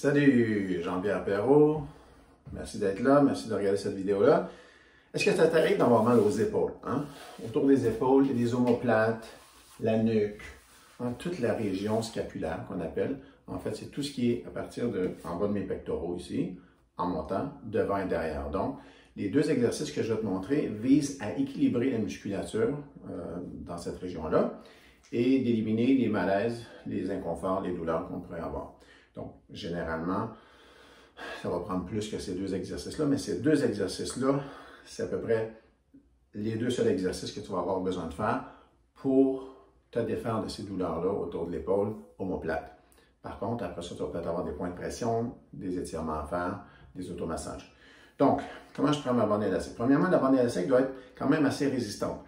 Salut, Jean-Pierre Perrault. Merci d'être là, merci de regarder cette vidéo-là. Est-ce que ça t'arrive d'avoir mal aux épaules? Hein? Autour des épaules, il y a des omoplates, la nuque, hein, toute la région scapulaire qu'on appelle. En fait, c'est tout ce qui est à partir de en bas de mes pectoraux ici, en montant, devant et derrière. Donc, les deux exercices que je vais te montrer visent à équilibrer la musculature dans cette région-là et d'éliminer les malaises, les inconforts, les douleurs qu'on pourrait avoir. Donc, généralement, ça va prendre plus que ces deux exercices-là, mais ces deux exercices-là, c'est à peu près les deux seuls exercices que tu vas avoir besoin de faire pour te défaire de ces douleurs-là autour de l'épaule omoplate. Par contre, après ça, tu vas peut-être avoir des points de pression, des étirements à faire, des automassages. Donc, comment je prends ma bande élastique? Premièrement, la bande élastique doit être quand même assez résistante.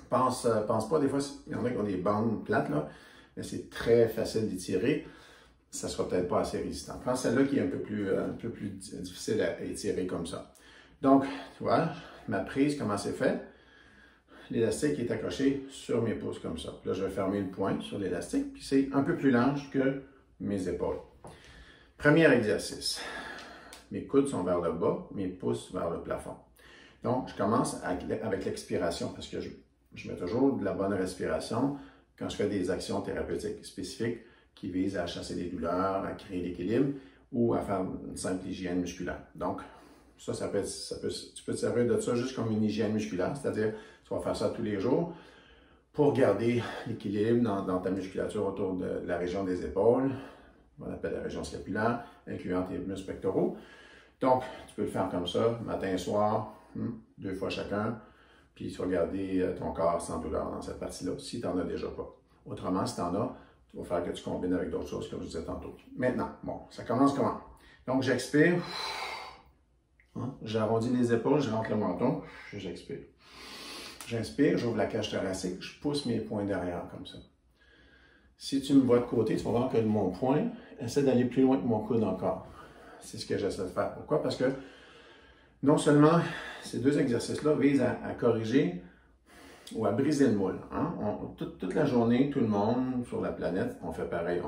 Pense pas, des fois, il y en a qui ont des bandes plates, là, mais c'est très facile d'étirer. Ça ne sera peut-être pas assez résistant. Prends celle-là qui est un peu plus difficile à étirer comme ça. Donc, tu vois, ma prise, comment c'est fait? L'élastique est accroché sur mes pouces comme ça. Puis là, je vais fermer le point sur l'élastique, puis c'est un peu plus large que mes épaules. Premier exercice. Mes coudes sont vers le bas, mes pouces vers le plafond. Donc, je commence avec l'expiration parce que je mets toujours de la bonne respiration quand je fais des actions thérapeutiques spécifiques qui visent à chasser des douleurs, à créer l'équilibre ou à faire une simple hygiène musculaire. Donc, tu peux te servir de ça juste comme une hygiène musculaire, c'est-à-dire tu vas faire ça tous les jours pour garder l'équilibre dans ta musculature autour de la région des épaules, on appelle la région scapulaire, incluant tes muscles pectoraux. Donc, tu peux le faire comme ça, matin et soir, 2 fois chacun, puis tu vas garder ton corps sans douleur dans cette partie-là, si tu n'en as déjà pas. Autrement, si tu en as, tu vas faire que tu combines avec d'autres choses, comme je disais tantôt. Maintenant, bon, ça commence comment? Donc, j'expire. Hein? J'arrondis les épaules, je rentre le menton, j'expire. J'inspire, j'ouvre la cage thoracique, je pousse mes poings derrière comme ça. Si tu me vois de côté, tu vas voir que mon poing essaie d'aller plus loin que mon coude encore. C'est ce que j'essaie de faire. Pourquoi? Parce que non seulement ces deux exercices-là visent à corriger ou à briser le moule. Hein? Toute la journée, tout le monde sur la planète, on fait pareil.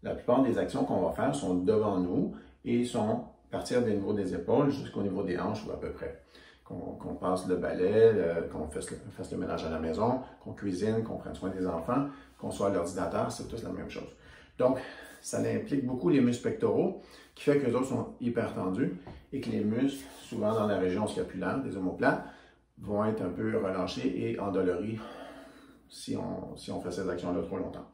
La plupart des actions qu'on va faire sont devant nous et sont à partir du niveau des épaules jusqu'au niveau des hanches ou à peu près. Qu'on passe le balai, qu'on fasse le ménage à la maison, qu'on cuisine, qu'on prenne soin des enfants, qu'on soit à l'ordinateur, c'est tous la même chose. Donc, ça implique beaucoup les muscles pectoraux, qui fait que les autres sont hyper tendus et que les muscles, souvent dans la région scapulaire, des omoplates, vont être un peu relâchés et endoloris si on fait ces actions-là trop longtemps.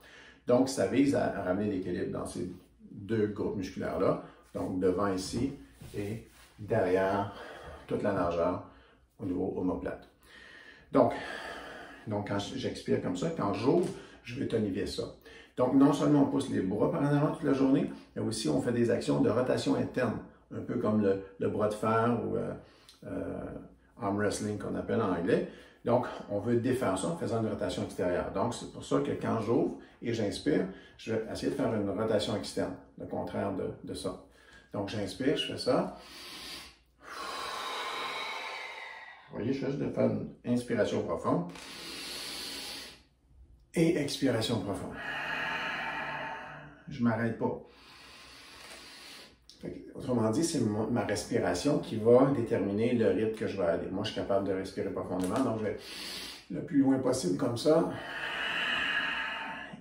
Donc, ça vise à ramener l'équilibre dans ces deux groupes musculaires-là, donc devant ici et derrière toute la largeur au niveau omoplate. Donc quand j'expire comme ça, quand j'ouvre, je vais tonifier ça. Donc, non seulement on pousse les bras par en avant toute la journée, mais aussi on fait des actions de rotation interne, un peu comme le bras de fer ou arm wrestling qu'on appelle en anglais. Donc, on veut défaire ça en faisant une rotation extérieure. Donc, c'est pour ça que quand j'ouvre et j'inspire, je vais essayer de faire une rotation externe, le contraire de ça. Donc, j'inspire, je fais ça. Vous voyez, je fais juste de faire une inspiration profonde et expiration profonde. Je ne m'arrête pas. Autrement dit, c'est ma respiration qui va déterminer le rythme que je vais aller. Moi, je suis capable de respirer profondément, donc je vais le plus loin possible comme ça.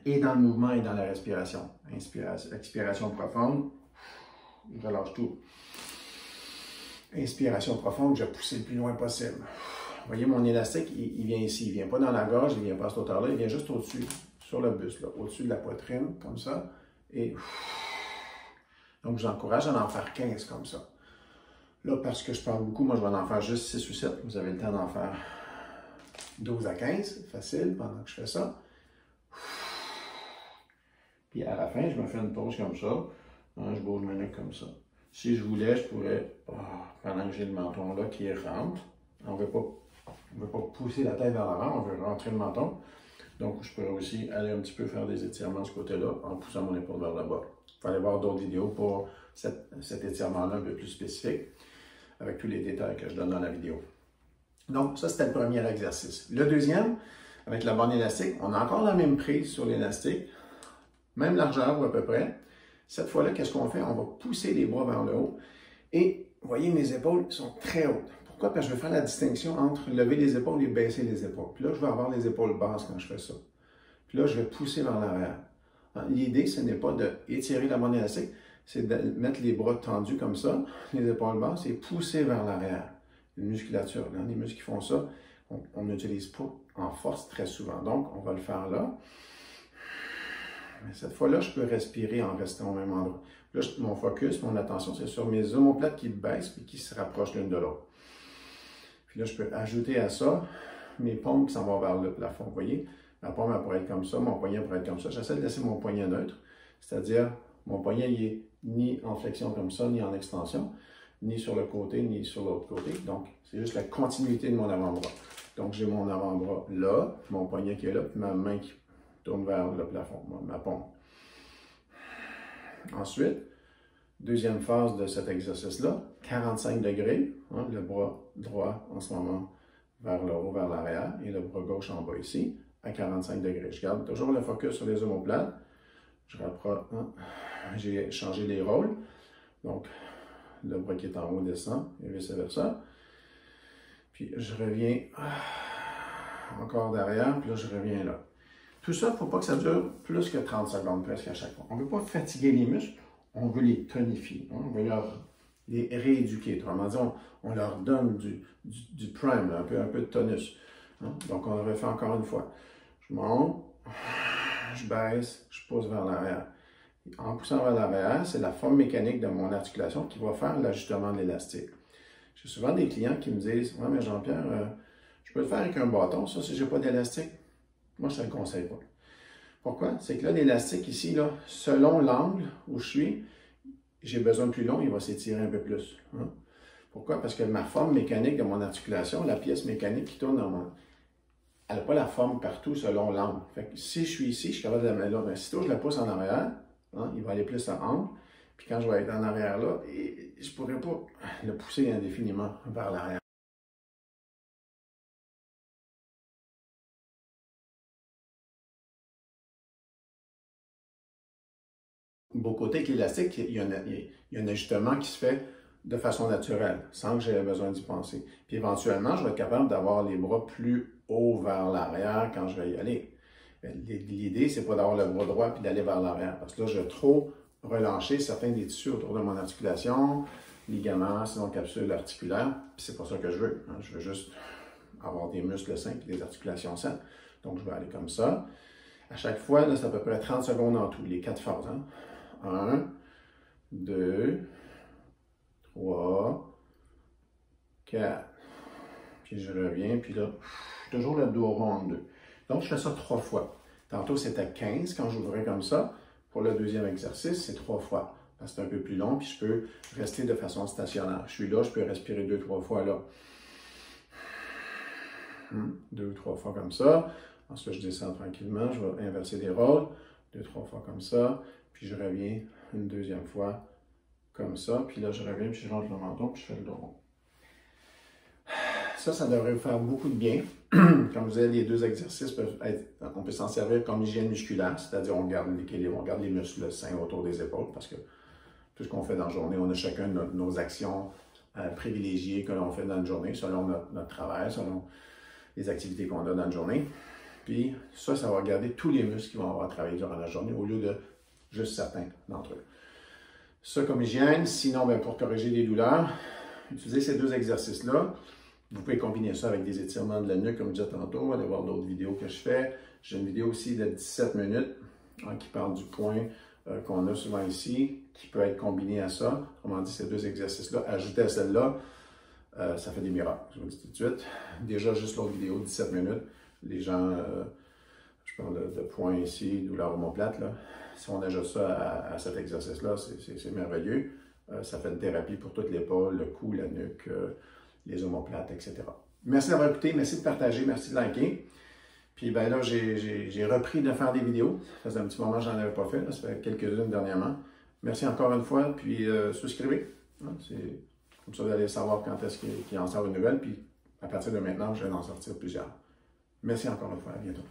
Et dans le mouvement et dans la respiration. Expiration profonde, je relâche tout. Inspiration profonde, je vais pousser le plus loin possible. Vous voyez, mon élastique, il vient ici. Il ne vient pas dans la gorge, il ne vient pas à cette hauteur-là, il vient juste au-dessus, sur le buste, au-dessus de la poitrine, comme ça. Et donc, j'encourage à en faire 15 comme ça. Là, parce que je parle beaucoup, moi, je vais en faire juste 6 ou 7. Vous avez le temps d'en faire 12 à 15, facile, pendant que je fais ça. Puis à la fin, je me fais une pause comme ça. Je bouge ma nuque comme ça. Si je voulais, je pourrais, pendant que j'ai le menton là qui rentre, on ne veut pas pousser la tête vers l'avant, on veut rentrer le menton. Donc, je pourrais aussi aller un petit peu faire des étirements de ce côté-là en poussant mon épaule vers le bas. Il faut aller voir d'autres vidéos pour cet étirement-là un peu plus spécifique, avec tous les détails que je donne dans la vidéo. Donc, ça, c'était le premier exercice. Le deuxième, avec la bande élastique, on a encore la même prise sur l'élastique, même largeur ou à peu près, Cette fois-là, qu'est-ce qu'on fait? On va pousser les bras vers le haut. Et vous voyez, mes épaules sont très hautes. Pourquoi? Parce que je vais faire la distinction entre lever les épaules et baisser les épaules. Puis là, je vais avoir les épaules basses quand je fais ça. Puis là, je vais pousser vers l'arrière. L'idée, ce n'est pas d'étirer la bande élastique, c'est de mettre les bras tendus comme ça, les épaules basses, et pousser vers l'arrière. Une musculature, là, les muscles qui font ça, on n'utilise pas en force très souvent. Donc, on va le faire là. Mais cette fois-là, je peux respirer en restant au même endroit. Là, mon focus, mon attention, c'est sur mes omoplates qui baissent et qui se rapprochent l'une de l'autre. Puis là, je peux ajouter à ça mes paumes qui s'en vont vers le plafond. Vous voyez? Ma paume, elle pourrait être comme ça, mon poignet pourrait être comme ça. J'essaie de laisser mon poignet neutre, c'est-à-dire mon poignet, il n'est ni en flexion comme ça, ni en extension, ni sur le côté, ni sur l'autre côté. Donc, c'est juste la continuité de mon avant-bras. Donc, j'ai mon avant-bras là, mon poignet qui est là, puis ma main qui tourne vers le plafond, ma paume. Ensuite, deuxième phase de cet exercice-là, 45 degrés, hein, le bras droit en ce moment vers le haut, vers l'arrière, et le bras gauche en bas ici, à 45 degrés. Je garde toujours le focus sur les omoplates. Je rapproche, hein, j'ai changé les rôles. Donc, le bras qui est en haut descend, et vice-versa. Puis, je reviens encore derrière, puis là, je reviens là. Tout ça, il ne faut pas que ça dure plus que 30 secondes presque à chaque fois. On ne veut pas fatiguer les muscles, on veut les tonifier, hein? On veut les rééduquer. Autrement dit, on leur donne du prime, là, un peu de tonus. Hein? Donc, on le refait encore une fois. Je monte, je baisse, je pousse vers l'arrière. En poussant vers l'arrière, c'est la forme mécanique de mon articulation qui va faire l'ajustement de l'élastique. J'ai souvent des clients qui me disent « Ouais, mais Jean-Pierre, je peux le faire avec un bâton, ça, si je n'ai pas d'élastique? » Moi, je ne te le conseille pas. Pourquoi? C'est que là, l'élastique ici, là, selon l'angle où je suis, j'ai besoin de plus long, il va s'étirer un peu plus. Hein? Pourquoi? Parce que ma forme mécanique de mon articulation, la pièce mécanique qui tourne dans mon... elle n'a pas la forme partout selon l'angle. Fait que si je suis ici, je suis capable de la mettre là. Mais sitôt je la pousse en arrière, hein, il va aller plus en angle. Puis quand je vais être en arrière là, je ne pourrais pas le pousser indéfiniment vers l'arrière. Beau côté avec l'élastique, il y a un ajustement qui se fait de façon naturelle, sans que j'aie besoin d'y penser. Puis éventuellement, je vais être capable d'avoir les bras plus hauts vers l'arrière quand je vais y aller. L'idée, c'est pas d'avoir le bras droit puis d'aller vers l'arrière, parce que là, je vais trop relâcher certains des tissus autour de mon articulation, ligaments, sinon capsules articulaires, puis c'est pas ça que je veux. Hein. Je veux juste avoir des muscles sains et des articulations saines. Donc, je vais aller comme ça. À chaque fois, c'est à peu près 30 secondes en tout, les 4 phases. Hein. 1, 2, 3, 4. Puis je reviens, puis là, toujours le dos rond en deux. Donc, je fais ça 3 fois. Tantôt, c'était 15 quand j'ouvrais comme ça. Pour le deuxième exercice, c'est 3 fois. Parce que c'est un peu plus long, puis je peux rester de façon stationnaire. Je suis là, je peux respirer 2-3 fois là. 2 ou 3 fois comme ça. Ensuite, je descends tranquillement, je vais inverser les rôles. 2-3 fois comme ça. Puis je reviens une deuxième fois comme ça. Puis là, je reviens, puis je rentre le menton, puis je fais le dos rond. Ça devrait vous faire beaucoup de bien. Comme vous savez, les deux exercices peuvent être, on peut s'en servir comme hygiène musculaire, c'est-à-dire on garde l'équilibre, on garde les muscles sains autour des épaules, parce que tout ce qu'on fait dans la journée, on a chacun nos actions privilégiées que l'on fait dans une journée, selon notre travail, selon les activités qu'on a dans une journée. Puis ça va garder tous les muscles qui vont avoir travaillé durant la journée, au lieu de juste certains d'entre eux. Ça comme hygiène. Sinon, bien, pour corriger les douleurs, utilisez ces deux exercices-là. Vous pouvez combiner ça avec des étirements de la nuque, comme je disais tantôt. Allez voir d'autres vidéos que je fais. J'ai une vidéo aussi de 17 minutes qui parle du point qu'on a souvent ici, qui peut être combiné à ça. Autrement dit, ces deux exercices-là, ajoutés à celle-là, ça fait des miracles, je vous le dis tout de suite. Déjà, juste l'autre vidéo, 17 minutes. Les gens, je parle de points ici, douleur omoplate, là. Si on ajoute ça à cet exercice-là, c'est merveilleux. Ça fait une thérapie pour toute l'épaule, le cou, la nuque, les omoplates, etc. Merci d'avoir écouté, merci de partager, merci de liker. Puis ben là, j'ai repris de faire des vidéos. Ça faisait un petit moment que je n'en avais pas fait, là. Ça fait quelques-unes dernièrement. Merci encore une fois, puis souscrivez. Hein, c'est comme ça vous allez savoir quand est-ce qu'il en sort une nouvelle, puis à partir de maintenant, je vais en sortir plusieurs. Merci encore une fois, à bientôt.